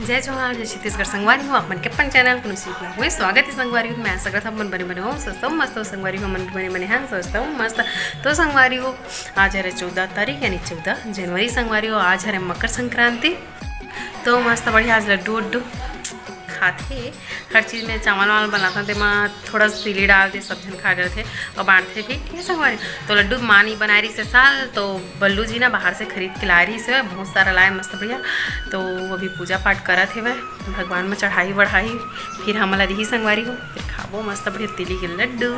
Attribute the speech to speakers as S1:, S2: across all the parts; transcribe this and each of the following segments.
S1: जय जोहार जय छत्तीसगढ़ संगवारी हो अपन के अपन चैनल को हुई स्वागत है संगवारी हो। मैं सगत मन बने बने हो सोचता हूँ मस्त हो संगवारी हो मन बने बने हैं सोचता हूँ मस्त। तो संगवारी हो आज है 14 तारीख यानी 14 जनवरी संगवारी हो। आज है मकर संक्रांति। तो मस्त बढ़िया आज लड्डू वड्डू खाते हर चीज़ में चावल वावल बनाता थे माँ थोड़ा तिली डालते सब जन खा रहे थे और बांटते भी ठीक है संगवारी। तो लड्डू माँ नहीं बना रही से साल तो बल्लू जी ना बाहर से खरीद के ला रही से बहुत सारा लाए मस्त बढ़िया। तो वो भी पूजा पाठ करा थे वह भगवान में चढ़ाई बढ़ाई फिर हमला दी संगवारी हो फिर खाबो मस्त बढ़िया तिली के लड्डू।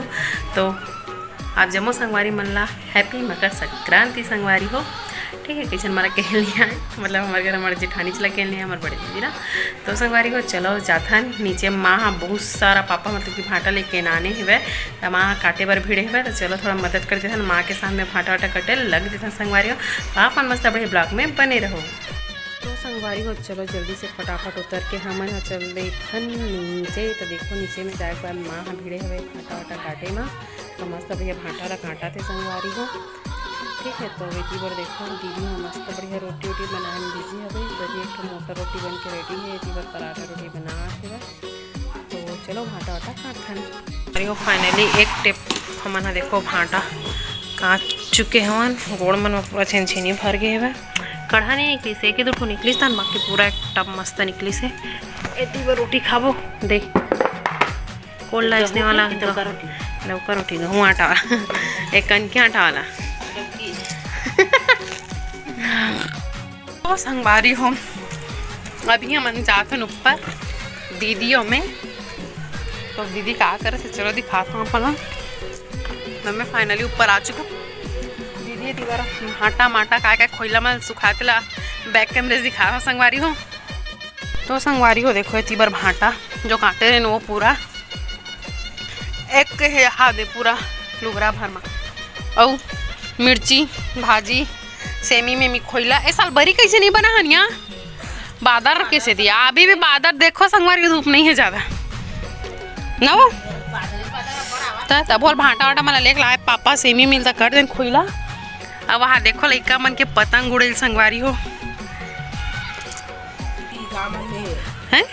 S1: तो आप जमो संगवारी मन ला हैप्पी मकर संक्रांति संगवारी हो ठीक है। किचन हमारा कह लिया है मतलब हमारे घर हमारे जेठानी चला कह लिया हमारे बड़े दीदी ना। तो संगवारी को चलो जाथन नीचे माँ बहुत सारा पापा मतलब कि भाटा लेके नाने हुए तो माँ काटे बर भिड़े हुए तो चलो थोड़ा मदद कर देते माँ के सामने भाटा वाटा कटे लग देते संगवारी हो। आप मस्त बड़े ब्लॉग में बने रहो। तो संगवारी हो चलो जल्दी से फटाफट उतर के हम चल दे नीचे। तो देखो नीचे में जाए के बाद माँ भिड़े हुए भाटा वाटा काटे माँ तो मस्त भैया भाटा काटा थे संगवारी हो ठीक है। तो बेटी बार देखो दीदी हम मस्त बढ़िया रोटी वोटी बनाए दीजिए हमें तो एक मोटा रोटी बन के रेडी है एक बार पराठा रोटी बना है। तो चलो भाटा वाटा काट खाने फाइनली एक टिप हमन देखो भाटा काट चुके हवन गोड़ मन में पूरा छेनी भर गए है। कढ़ा नहीं निकली से एक दो निकली था बाकी पूरा एक टब मस्त निकली से एती बार रोटी खाबो देख कोल्ड लाइसने वाला लौका रोटी गहूँ आटा एक कनके आटा वाला। तो संगवारी हो अभी हम जाते ऊपर दीदियों में। तो दीदी क्या करे से चलो दिखाता हूँ अपन। तो मैं फाइनली ऊपर आ चुका दीदी दीवार आटा माटा क्या खोइला में सुखाते ला बैक कैमरे दिखा संगवारी हो। तो संगवारी हो देखो इतनी बार भाटा जो काटे रहे वो पूरा एक हा दे पूरा लुगरा भर में और मिर्ची भाजी सेमी में खोइला ए साल बरी कैसे नहीं बना हनिया बादर कैसे दिया अभी भी बादर देखो संगवार की धूप नहीं है ज़्यादा ना वो तब बोल भाटा वाटा मला लेके लाए पापा सेमी मिलता कर देन खोइला। अब वहाँ देखो लड़का मन के पतंग उड़ेल संगवारी हो हैं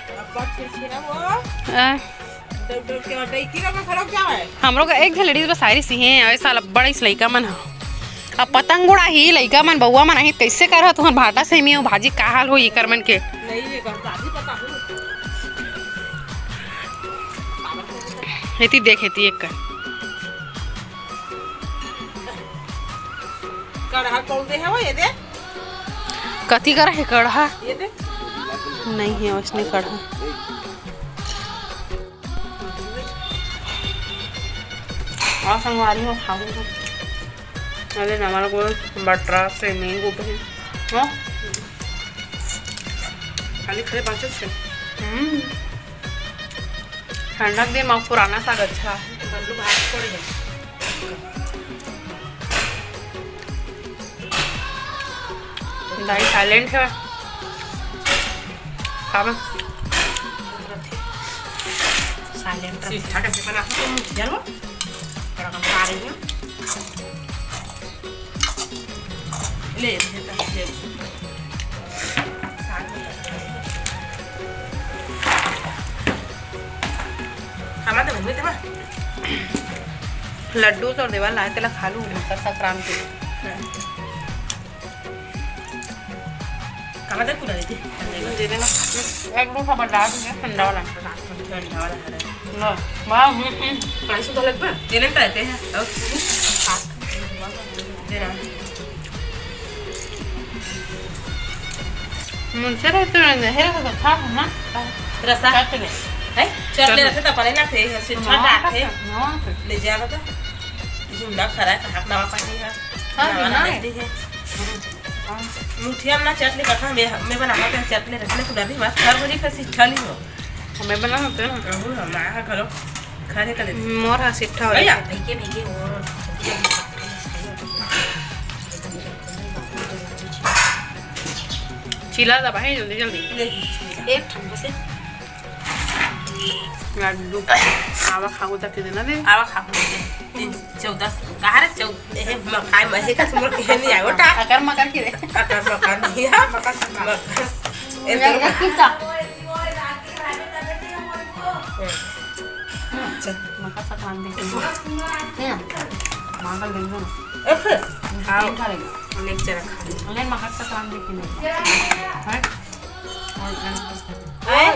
S1: हम लोग एक लेडीज बस सारी सी हैं ऐसा बड़ा इस लड़का मन अब पतंग उड़ा ही लड़का मन बउआ मन ही कैसे कर तुहर भाटा सेमी भाजी का हाल हो कर मन के हेती देख हेती एक
S2: कढ़ा कौन दे है वो ये दे
S1: कथी कर है कढ़ा
S2: ये दे
S1: नहीं है उसने कढ़ा और संगवारी हो खाऊंगा अरे हमारा को बटरा से नहीं गोभी हाँ
S2: खाली खड़े बाँचे से
S1: ठंडक दे माँ पुराना साग अच्छा है
S2: बल्लू भात पड़ गया
S1: दाई साइलेंट है खावा
S2: साइलेंट सीधा कैसे बना तुम चलो बड़ा काम खा रही हो ले हमारे तो घूमे थे ना
S1: लड्डू तो देवा लाए तेला खा लूँ मकर संक्रांति
S2: कहाँ तक पूरा देती
S1: दे देना एक दो खबर डाल दूँगा ठंडा वाला
S2: ठंडा वाला है
S1: लो वाह
S2: प्राइस तो लग पा ये लेते रहते हैं और दे रहा
S1: मुझे रहते हैं तो था ना
S2: रसा है चल ले रखे तो पहले ना थे से छटा थे ले जा बता झुंडा खरा का हाथ नवा पानी है हां ना है मुठिया में ना चटनी कथा मैं बनावा के चटनी रखने पूरा भी मस्त हर बड़ी फसी छली हो
S1: हमें बना होते ना
S2: हम ना खलो खाने का
S1: मोर सिट्ठा हो
S2: गया भैके भैके और
S1: चिल्ला दबा है जल्दी जल्दी
S2: एक ठंडा से
S1: लड्डू आवा खाऊ तक देना दे
S2: आवा खाऊ दे 14 कहारे 14 मकाई मजे का तुम के नहीं आयो टा
S1: अकर मकर की दे
S2: अकर मकर नहीं है मकर
S1: ये कितना
S2: चल
S1: मकर संक्रांति के दिन मंगल दिन में
S2: आओ
S1: खा लेंगे
S2: लेक्चर खा
S1: ऑनलाइन मकर संक्रांति के दिन है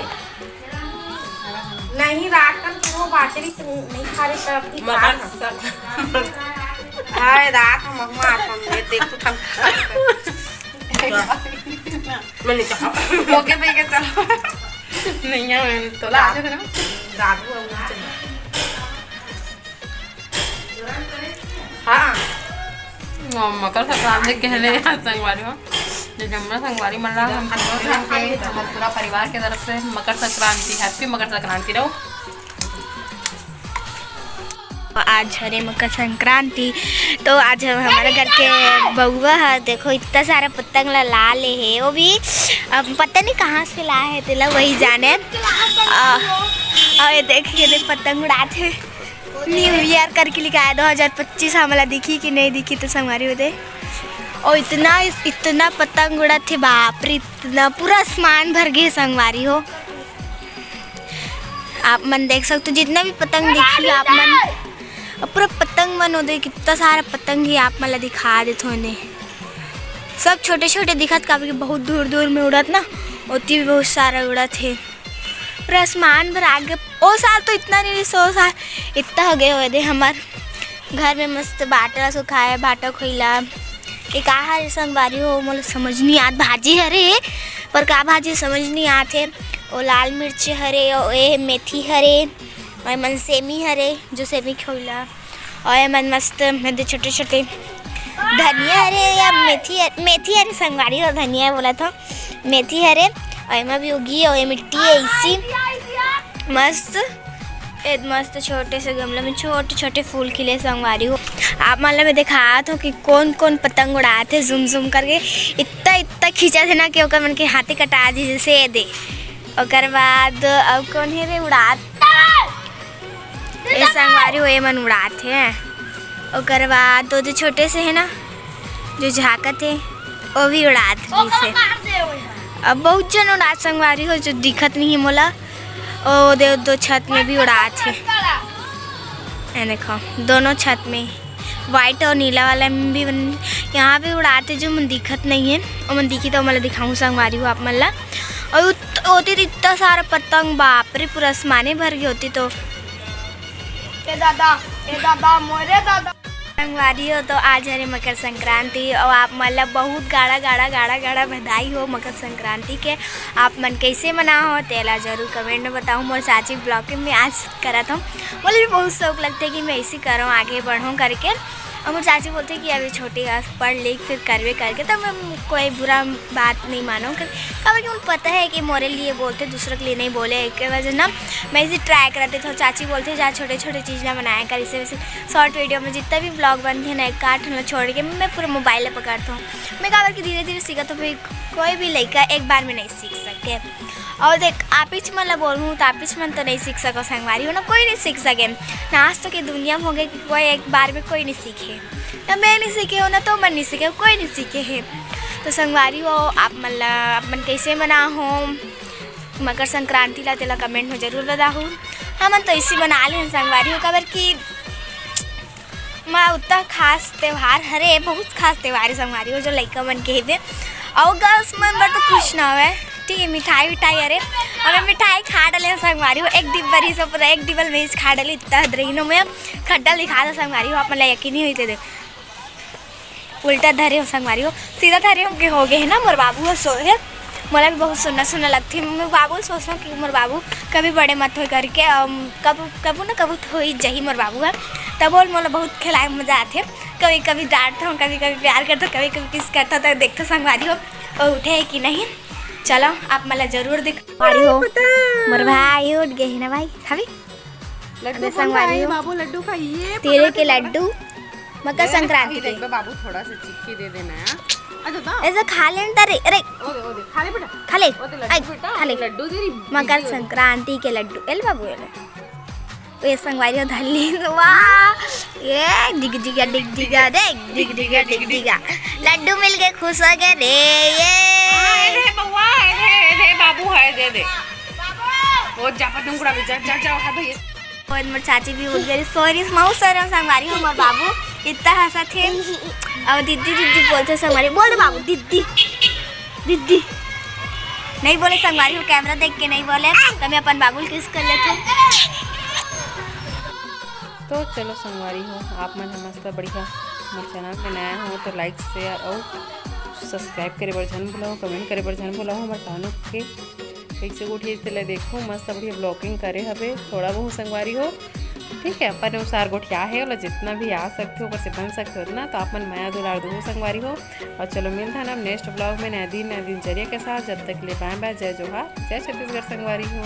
S3: नहीं रात का वो बाटरी नहीं खा रही करती हाय रात हम मैं देख तो हम
S2: मैंने कहा
S3: मौके पे के चलो
S1: नहीं है तो ला दे ना
S3: रात को हाँ
S1: मकर संक्रांति कहले संगवारी हो जो जमुना संगवारी मन रहा हम पूरा परिवार के तरफ से मकर संक्रांति हैप्पी मकर संक्रांति रहो।
S4: आज हरे मकर संक्रांति तो आज हमारे घर के बउआ है देखो इतना सारा पतंग ला ले है वो भी पता नहीं कहाँ से लाए है तेला वही जाने और ये देख पतंग उड़ाते न्यू ईयर करके लिखा है 2025 हमारा दिखी कि नहीं दिखी तो संगवारी होते और इतना पतंग उड़ा थे बाप रे इतना पूरा आसमान भर गए संगवारी हो आप मन देख सकते हो जितना भी पतंग दिखी आप मन पूरा पतंग मन होते कितना सारा पतंग ही आप मला दिखा देते होने सब छोटे छोटे दिखत काफी बहुत दूर दूर में उड़त ना उतनी भी बहुत सारा उड़त है पूरा आसमान भर आगे ओ साल तो इतना नहीं 100 साल इतना हो गए हुए थे हमार घर में मस्त बाटा सुखाए बाटा खोइला एक आहार संगवारी हो मतलब समझ नहीं आत भाजी हरे पर का भाजी समझ नहीं आते वो लाल मिर्च हरे और ये मेथी हरे और मन सेमी हरे जो सेमी खोइला और मन मस्त में छोटे छोटे धनिया हरे या मेथी हरे संगवारी हो धनिया बोला था मेथी हरे और में भी उगी और ये मिट्टी है इसी मस्त मस्त छोटे से गमले में छोटे छोटे फूल खिले संगवारी हो आप मतलब मैं दिखा था कि कौन कौन पतंग उड़ाए थे जुम जुम करके इतना खींचा थे ना कि ओकर मन के हाथे कटा दी जैसे दे ओकर बाद अब कौन है रे उड़ा ये संगवारी हो ये मन उड़ाते हैं ओकर बाद तो जो छोटे से है ना जो झाकत है वो भी उड़ाते से अब बहुत जन उड़ा संगवारी हो जो दिखत नहीं है मोला ओ दो छत में भी उड़ाते हैं देखो दोनों छत में वाइट और नीला वाला में भी यहाँ भी उड़ाते जो मन दिखत नहीं है और मन दिखी तो मैं दिखाऊँ संगवारी हो आप मल्ला और होती तो इतना सारा पतंग बाप रे पूरा आसमाने भर गई होती तो
S3: ए दादा मोरे दादा
S4: संगवारी हो तो आज हरे मकर संक्रांति और आप मतलब बहुत गाढ़ा बधाई हो मकर संक्रांति के आप मन कैसे मना हो तेला जरूर कमेंट में बताऊँ मोर चाची ब्लॉग में आज करा था मुझे भी बहुत शौक लगता है कि मैं ऐसे करूँ आगे बढ़ूँ करके और मोर चाची बोलते कि अभी छोटी पढ़ लिख फिर करवे करके तब मैं कोई बुरा बात नहीं मानूँ कभी कि उनको पता है कि मोरे लिए बोलते दूसरों के लिए नहीं बोले एक वजह ना मैं इसे ट्राई करते थे चाची बोलते जहाँ छोटे छोटे चीज़ ना बनाया कर इसे वैसे शॉर्ट वीडियो में जितना भी ब्लॉग बनते हैं ना एक काट हम छोड़ के मैं पूरा मोबाइल पकड़ता हूँ मैं कहा कि धीरे धीरे सीखा तो फिर कोई भी लड़का एक बार में नहीं सीख सके और देख आपिच मन बोलूँ तो आपिच मन तो नहीं सीख सको संगवारी हो ना कोई नहीं सीख सके ना आज तो कि दुनिया में हो गए कि कोई एक बार में कोई नहीं सीखे ना मैं नहीं सीखे हो ना तो मन नहीं सीखे कोई नहीं सीखे है तो संगवारी हो आप मन कैसे मना हो मकर संक्रांति ला तेला कमेंट में जरूर बताऊँ हम तो इसी बना ले संगवारी हो खबर कि मैं उतना खास त्यौहार हरे बहुत खास त्यौहार संगवारी हो जो लड़का मन के है और गर्ल्स मन बट तो खुश ना हुए ठीक है मिठाई अरे हमें मिठाई खा डाले संगवारी हो एक डिब्बरी से पूरा एक डिब्बल में खा डाली इतना हदरहीनों में खड्डा दिखा दो संगवारी हो आप मतलब यकीन नहीं हुई थे उल्टा धरे हो संगवारी हो सीधा धरे हो गए है ना मोर बाबू हो सो है मोला भी बहुत सुनना लगती मैं बाबू सोचना कि मोर बाबू कभी बड़े मत हो करके कबू ना कबू हो ही जही मोर बाबू है तब बोल मोला बहुत खिलाए मजा आते कभी कभी डांटता हूँ कभी कभी प्यार करता हूँ कभी कभी किस करता तो देखता संगवारी हो और उठे है कि नहीं चलो आप मला जरूर दिखारी हो मोर भाई उठ गए है ना भाई खावी लड्डू संगवारी हो
S3: बाबू लड्डू खाइए
S4: तेरे के लड्डू मकर संक्रांति के
S1: बाबू थोड़ा सा चिक्की दे देना है
S4: ऐसा खा लेना तारे अरे
S1: खा ले बेटा
S4: खा ले
S1: खा ले लड्डू दे रही
S4: मकर संक्रांति के लड्डू एल बाबू एल ये संगवारी धल्ली वाह ये डिग डिगा लड्डू मिल गए खुश हो गए रे ये
S1: बाबू है दे दे ओ जापा तुम गुड़ा जा जा जा खा भैया
S4: और मोर चाची भी उठ गई सॉरी माऊ सर संगवारी हो मोर बाबू इतना हंसा थे और दीदी दीदी बोलते संगवारी बोल दो बाबू दीदी दीदी नहीं बोले संगवारी हो कैमरा देख के नहीं बोले तो मैं अपन बाबू किस कर लेते।
S1: तो चलो संगवारी हो आप मन मस्त बढ़िया मोर चैनल पे नया हो तो लाइक शेयर और सब्सक्राइब करे बर झन भुलाओ कमेंट करे बर झन भुलाओ हमारे तानू के कैसे उठिए इसलिए देखो मस्त बढ़िया ब्लॉगिंग करे हवे थोड़ा बहुत संगवारी हो ठीक है अपन अनुसार गोठिया है वाला जितना भी आ सकते हो से बन सकते हो ना तो आप मन माया दुलार दो संगवारी हो। और चलो मिलता ना नेक्स्ट ब्लॉग में नया दिनचर्या के साथ जब तक ले बाय बाय जय जोहार जय छत्तीसगढ़ संगवारी हो।